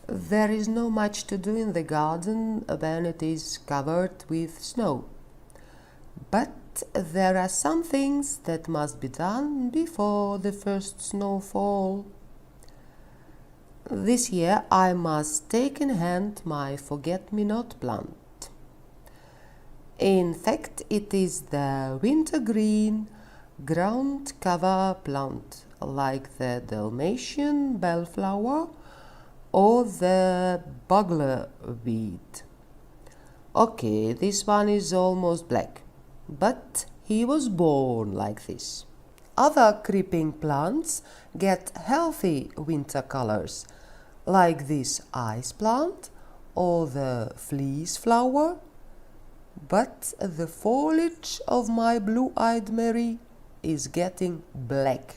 There is not much to do in the garden when it is covered with snow. But there are some things that must be done before the first snowfall. This year I must take in hand my forget-me-not plant. In fact, it is the wintergreen ground cover plant, like the Dalmatian bellflower or the bugler weed. Okay, this one is almost black, but he was born like this. Other creeping plants get healthy winter colors, like this ice plant or the fleece flower, but the foliage of my blue-eyed Mary is getting black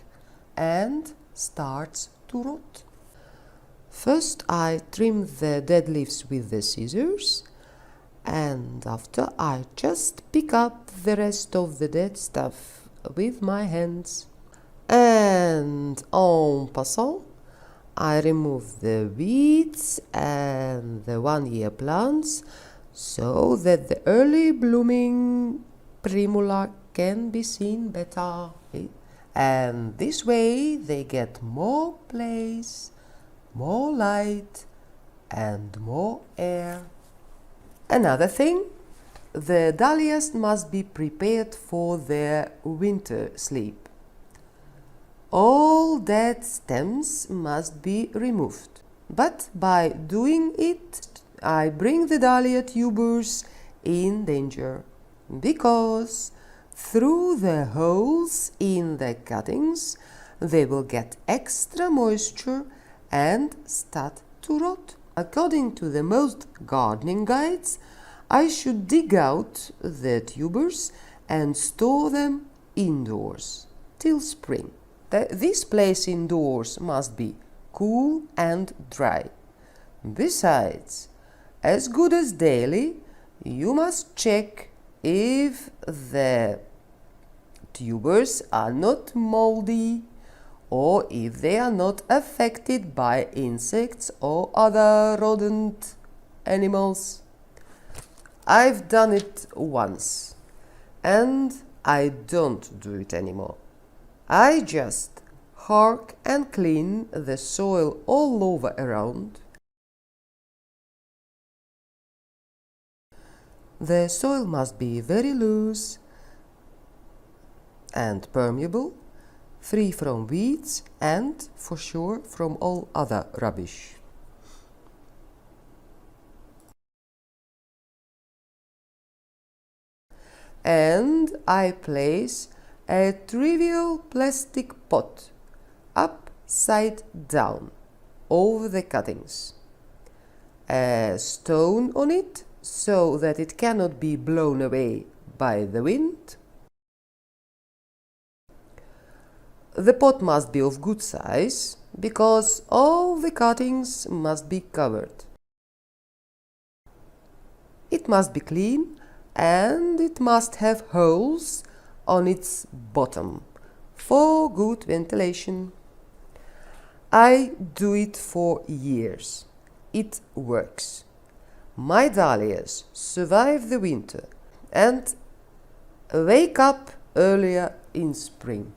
and starts to rot. First I trim the dead leaves with the scissors, and after I just pick up the rest of the dead stuff with my hands. And en passant, I remove the weeds and the one-year plants so that the early blooming primula can be seen better. And this way they get more place, more light and more air. Another thing, the dahlias must be prepared for their winter sleep. All dead stems must be removed, but by doing it, I bring the dahlia tubers in danger, because through the holes in the cuttings, they will get extra moisture and start to rot. According to the most gardening guides, I should dig out the tubers and store them indoors till spring. This place indoors must be cool and dry. Besides, as good as daily, you must check if the tubers are not moldy or if they are not affected by insects or other rodent animals. I've done it once and I don't do it anymore. I just hark and clean the soil all over around. The soil must be very loose and permeable, free from weeds and, for sure, from all other rubbish. And I place a trivial plastic pot upside down over the cuttings. A stone on it so that it cannot be blown away by the wind. The pot must be of good size, because all the cuttings must be covered. It must be clean and it must have holes on its bottom for good ventilation. I do it for years. It works. My dahlias survive the winter and wake up earlier in spring.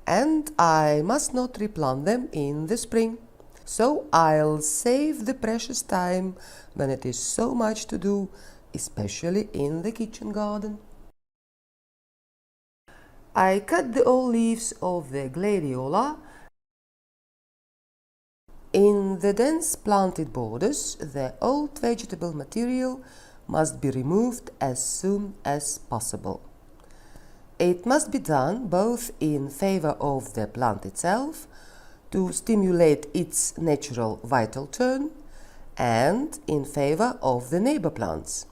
And I must not replant them in the spring. So I'll save the precious time when it is so much to do, especially in the kitchen garden. I cut the old leaves of the gladiola. In the dense planted borders, the old vegetable material must be removed as soon as possible. It must be done both in favor of the plant itself, to stimulate its natural vital turn, and in favor of the neighbor plants.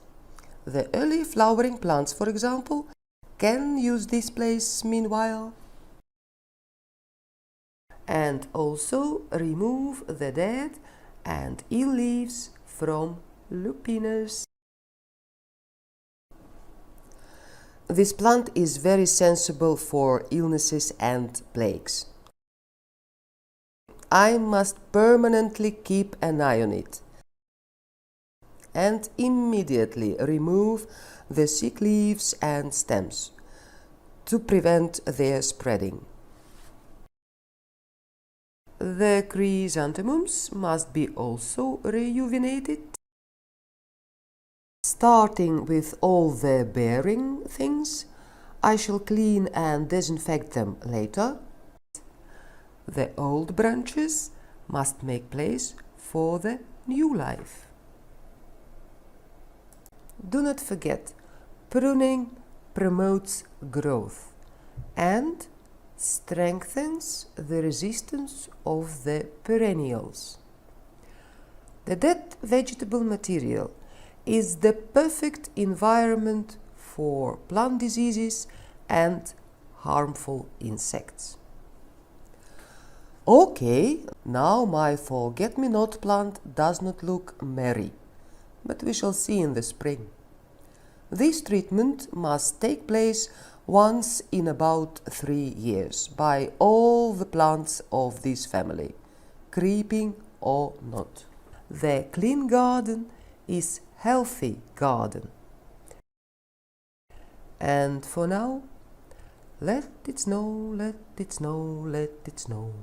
The early flowering plants, for example, can use this place meanwhile. And also remove the dead and ill leaves from lupinus. This plant is very sensible for illnesses and plagues. I must permanently keep an eye on it and immediately remove the sick leaves and stems to prevent their spreading. The chrysanthemums must be also rejuvenated, starting with all the bearing things. I shall clean and disinfect them later. The old branches must make place for the new life. Do not forget, pruning promotes growth and strengthens the resistance of the perennials. The dead vegetable material is the perfect environment for plant diseases and harmful insects. Okay, now my forget-me-not plant does not look merry, but we shall see in the spring. This treatment must take place once in about 3 years by all the plants of this family, creeping or not. The clean garden is healthy garden. And for now, let it snow, let it snow, let it snow.